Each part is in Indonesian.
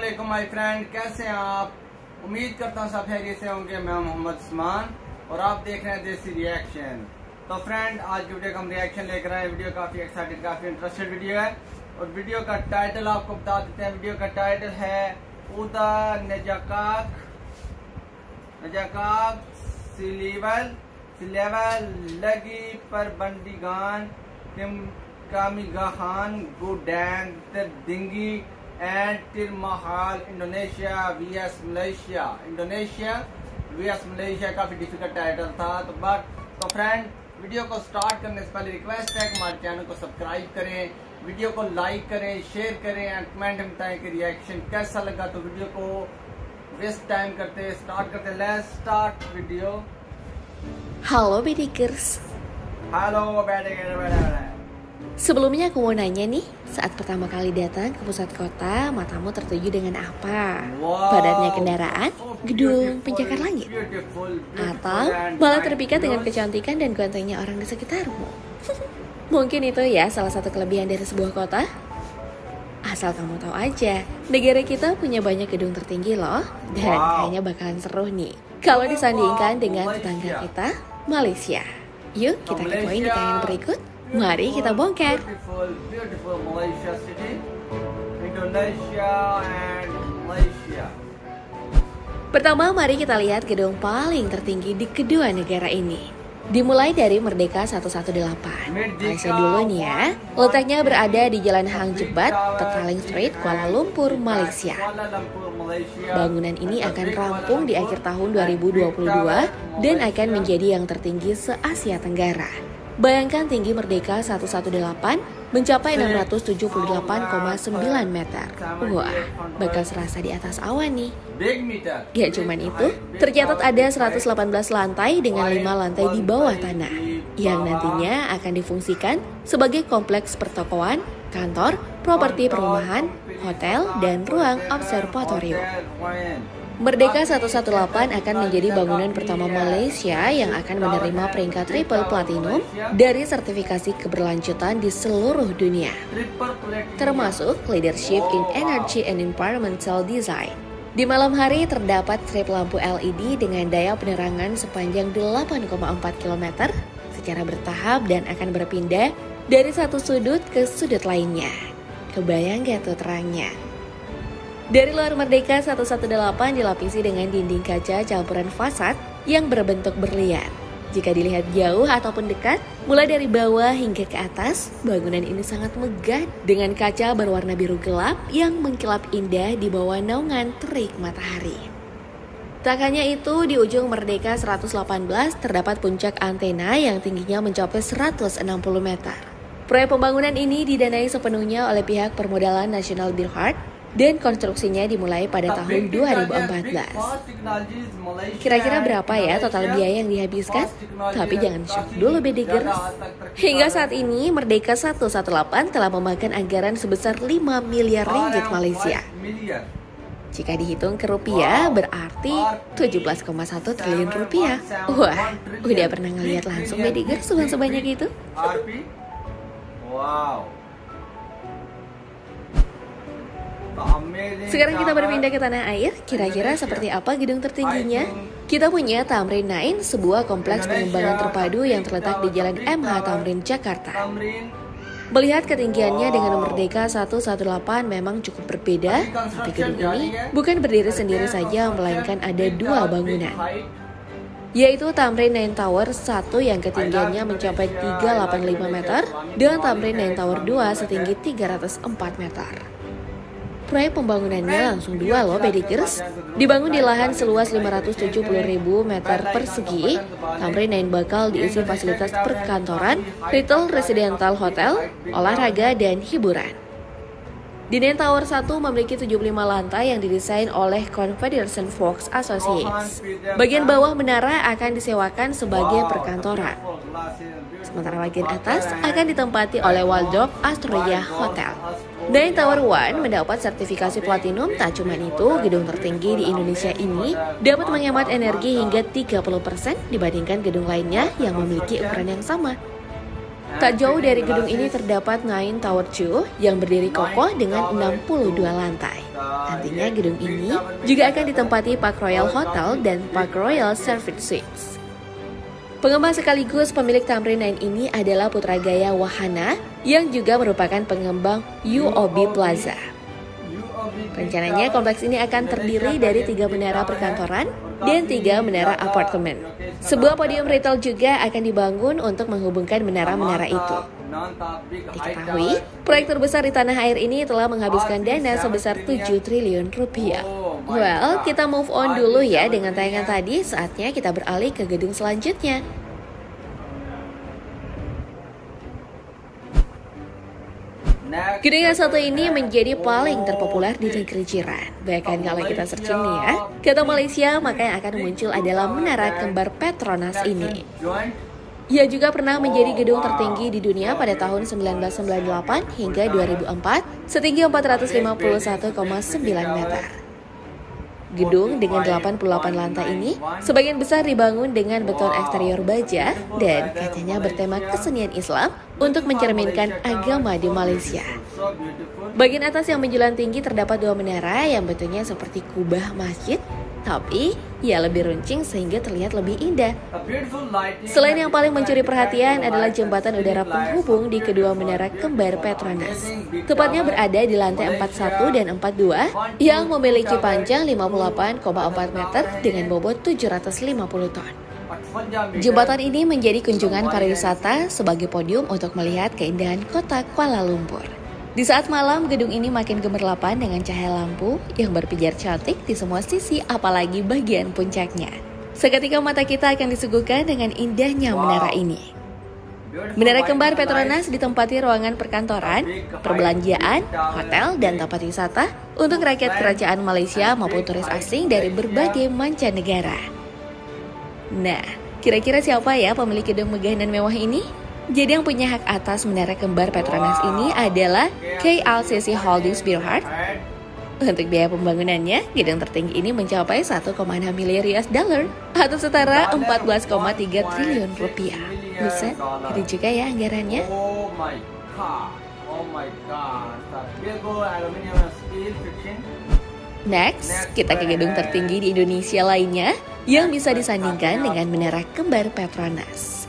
अस्सलामुअलैकुम my friend, कैसे हैं आप। उम्मीद करता हूँ सब खैरियत से होंगे। मैं मोहम्मद उस्मान और आप देख रहे हैं देसी रिएक्शन। तो फ्रेंड, आज की वीडियो का हम रिएक्शन लेकर आए। वीडियो काफ़ी एक्साइटेड, काफ़ी इंटरेस्टेड वीडियो है और वीडियो का टाइटल आपको बता देते हैं। वीडियो का टाइटल है उदा नजाकाक सिलेवल लगी पर बंदीगान कामी गाहान गुडैंग तर दिंगी एंड तिरमहाल इंडोनेशिया वीएस मलेशिया। काफी डिफिकल्ट टाइटल था। तो फ्रेंड, वीडियो को स्टार्ट करने से पहले रिक्वेस्ट है कि हमारे चैनल को सब्सक्राइब करें, वीडियो को लाइक करें, शेयर करें एंड कमेंट में बताएं कि रिएक्शन कैसा लगा। तो वीडियो को वेस्ट टाइम करते स्टार्ट करते। Let's start video. Halo Bedikers. Halo Bedikers. Sebelumnya aku mau nanya nih, saat pertama kali datang ke pusat kota, matamu tertuju dengan apa? Padatnya kendaraan, gedung, pencakar langit? Atau malah terpikat dengan kecantikan dan gantengnya orang di sekitarmu? Mungkin itu ya salah satu kelebihan dari sebuah kota. Asal kamu tahu aja, negara kita punya banyak gedung tertinggi loh. Dan kayaknya bakalan seru nih kalau disandingkan dengan tetangga kita, Malaysia. Yuk kita kepoin di tayangan berikut. Mari kita bongkar. Beautiful Malaysia city, Indonesia and Malaysia. Pertama, mari kita lihat gedung paling tertinggi di kedua negara ini. Dimulai dari Merdeka 118. Malaysia dulu nih ya. Letaknya berada di Jalan Hang Jebat, Petaling Street, Kuala Lumpur, Malaysia. Bangunan ini akan rampung di akhir tahun 2022 dan akan menjadi yang tertinggi se-Asia Tenggara. Bayangkan tinggi Merdeka 118 mencapai 678,9 meter. Wah, bakal serasa di atas awan nih. Gak cuman itu, tercatat ada 118 lantai dengan 5 lantai di bawah tanah yang nantinya akan difungsikan sebagai kompleks pertokoan, kantor, properti perumahan, hotel, dan ruang observatorium. Merdeka 118 akan menjadi bangunan pertama Malaysia yang akan menerima peringkat triple platinum dari sertifikasi keberlanjutan di seluruh dunia, termasuk Leadership in Energy and Environmental Design. Di malam hari terdapat strip lampu LED dengan daya penerangan sepanjang 8,4 km secara bertahap dan akan berpindah dari satu sudut ke sudut lainnya. Kebayang gak tuh terangnya? Dari luar Merdeka 118 dilapisi dengan dinding kaca campuran fasad yang berbentuk berlian. Jika dilihat jauh ataupun dekat, mulai dari bawah hingga ke atas, bangunan ini sangat megah dengan kaca berwarna biru gelap yang mengkilap indah di bawah naungan terik matahari. Tak hanya itu, di ujung Merdeka 118 terdapat puncak antena yang tingginya mencapai 160 meter. Proyek pembangunan ini didanai sepenuhnya oleh pihak permodalan National Berhad dan konstruksinya dimulai pada tahun 2014. Kira-kira berapa ya total biaya yang dihabiskan? Tapi jangan shock dulu Bedikers. Hingga saat ini Merdeka 118 telah memakan anggaran sebesar 5 miliar ringgit Malaysia. Jika dihitung ke rupiah berarti 17,1 triliun rupiah. Wah, udah pernah ngeliat langsung Bedikers uang sebanyak itu? Wow. Sekarang kita berpindah ke tanah air. Kira-kira seperti apa gedung tertingginya? Kita punya Tamrin 9, sebuah kompleks pengembangan terpadu yang terletak di Jalan MH Tamrin, Jakarta. Melihat ketinggiannya dengan Merdeka 118 memang cukup berbeda, tapi gedung ini bukan berdiri sendiri saja, melainkan ada dua bangunan, yaitu Tamrin 9 Tower 1 yang ketinggiannya mencapai 385 meter dan Tamrin 9 Tower 2 setinggi 304 meter. Proyek pembangunannya langsung dua loh Bedikers. Dibangun di lahan seluas 570.000 meter persegi, Tamrin 9 bakal diisi fasilitas perkantoran, retail, residential, hotel, olahraga, dan hiburan. Di 9 Tower 1 memiliki 75 lantai yang didesain oleh Confederation Fox Associates. Bagian bawah menara akan disewakan sebagai perkantoran, sementara bagian atas akan ditempati oleh Waldorf Astoria Hotel. 9 Tower 1 mendapat sertifikasi platinum. Tak cuma itu, gedung tertinggi di Indonesia ini dapat menghemat energi hingga 30% dibandingkan gedung lainnya yang memiliki ukuran yang sama. Tak jauh dari gedung ini terdapat Nine Tower 2 yang berdiri kokoh dengan 62 lantai. Nantinya gedung ini juga akan ditempati Park Royal Hotel dan Park Royal Service Suites. Pengembang sekaligus pemilik Tamrin 9 ini adalah Putrajaya Wahana yang juga merupakan pengembang UOB Plaza. Rencananya kompleks ini akan terdiri dari 3 menara perkantoran dan 3 menara apartemen. Sebuah podium retail juga akan dibangun untuk menghubungkan menara-menara itu. Diketahui, proyek terbesar di tanah air ini telah menghabiskan dana sebesar 7 triliun rupiah. Well, kita move on dulu ya dengan tayangan tadi, saatnya kita beralih ke gedung selanjutnya. Gedung yang satu ini menjadi paling terpopuler di negeri jiran. Bahkan kalau kita searching nih ya, kata Malaysia, maka yang akan muncul adalah Menara Kembar Petronas ini. Ia juga pernah menjadi gedung tertinggi di dunia pada tahun 1998 hingga 2004, setinggi 451,9 meter. Gedung dengan 88 lantai ini sebagian besar dibangun dengan beton eksterior baja dan kacanya bertema kesenian Islam untuk mencerminkan agama di Malaysia. Bagian atas yang menjulang tinggi terdapat 2 menara yang bentuknya seperti kubah masjid, tapi ia lebih runcing sehingga terlihat lebih indah. Selain yang paling mencuri perhatian adalah jembatan udara penghubung di kedua menara kembar Petronas. Tepatnya berada di lantai 41 dan 42 yang memiliki panjang 58,4 meter dengan bobot 750 ton. Jembatan ini menjadi kunjungan pariwisata sebagai podium untuk melihat keindahan kota Kuala Lumpur. Di saat malam, gedung ini makin gemerlapan dengan cahaya lampu yang berpijar cantik di semua sisi, apalagi bagian puncaknya. Seketika mata kita akan disuguhkan dengan indahnya menara ini. Menara kembar Petronas ditempati ruangan perkantoran, perbelanjaan, hotel, dan tempat wisata untuk rakyat kerajaan Malaysia maupun turis asing dari berbagai mancanegara. Nah, kira-kira siapa ya pemilik gedung megah dan mewah ini? Jadi yang punya hak atas Menara Kembar Petronas ini adalah KLCC Holdings Berhad. Untuk biaya pembangunannya, gedung tertinggi ini mencapai 1,6 miliar US dollar atau setara 14,3 triliun rupiah. Buset, gede juga ya anggarannya. Next, kita ke gedung tertinggi di Indonesia lainnya yang bisa disandingkan dengan Menara Kembar Petronas.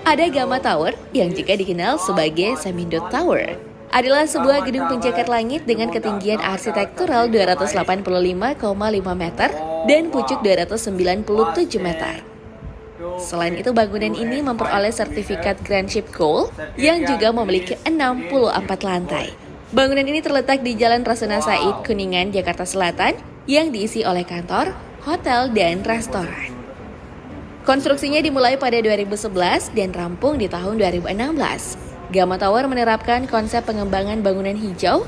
Ada Gamma Tower yang juga dikenal sebagai Semindo Tower. Adalah sebuah gedung pencakar langit dengan ketinggian arsitektural 285,5 meter dan pucuk 297 meter. Selain itu, bangunan ini memperoleh sertifikat Grand Ship Gold yang juga memiliki 64 lantai. Bangunan ini terletak di Jalan Rasuna Said, Kuningan, Jakarta Selatan yang diisi oleh kantor, hotel, dan restoran. Konstruksinya dimulai pada 2011 dan rampung di tahun 2016. Gamma Tower menerapkan konsep pengembangan bangunan hijau.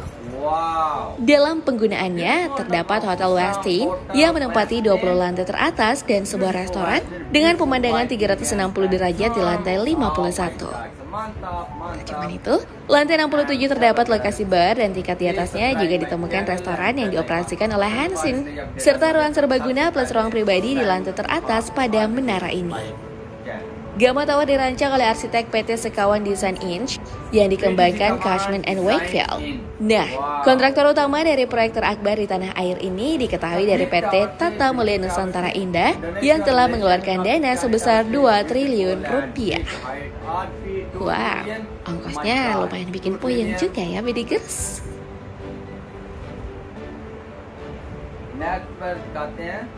Dalam penggunaannya, terdapat Hotel Westin yang menempati 20 lantai teratas dan sebuah restoran dengan pemandangan 360 derajat di lantai 51. Tak cuma itu, lantai 67 terdapat lokasi bar dan tingkat di atasnya juga ditemukan restoran yang dioperasikan oleh Hansin, serta ruang serbaguna plus ruang pribadi di lantai teratas pada menara ini. Gamma Tower dirancang oleh arsitek PT Sekawan Design Inc. yang dikembangkan Cushman & Wakefield. Nah, kontraktor utama dari proyek terakbar di tanah air ini diketahui dari PT Tata Mulia Nusantara Indah yang telah mengeluarkan dana sebesar 2 triliun rupiah. Wow, ongkosnya lumayan bikin puyeng juga ya, Bidigers.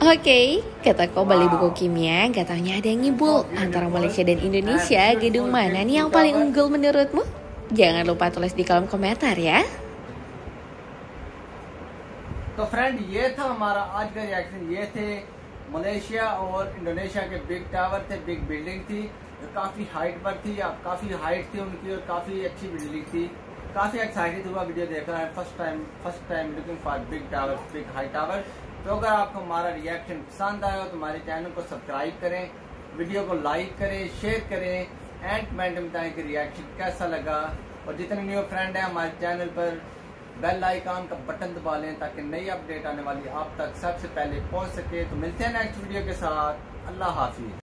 Oke, kata kau beli buku kimia, gak taunya ada yang ngibul. Antara Malaysia dan Indonesia, gedung mana nih yang paling unggul menurutmu? Jangan lupa tulis di kolom komentar ya. तो फ्रेंड ये था हमारा आज का रिएक्शन। ये थे मलेशिया और इंडोनेशिया के बिग टावर थे, बिग बिल्डिंग थी जो काफ़ी हाइट पर थी, काफ़ी हाइट थी उनकी और काफ़ी अच्छी बिल्डिंग थी। काफ़ी एक्साइटेड हुआ वीडियो देख रहा है, first time looking for big tower, big high tower. तो अगर आपको हमारा रिएक्शन पसंद आया हो तो हमारे चैनल को सब्सक्राइब करें, वीडियो को लाइक करें, शेयर करें एंड कमेंट में बताएं कि रिएक्शन कैसा लगा। और जितने न्यू फ्रेंड हैं हमारे चैनल पर बेल आइकॉन का बटन दबा लें ताकि नई अपडेट आने वाली आप तक सबसे पहले पहुंच सके। तो मिलते हैं नेक्स्ट वीडियो के साथ। अल्लाह हाफिज।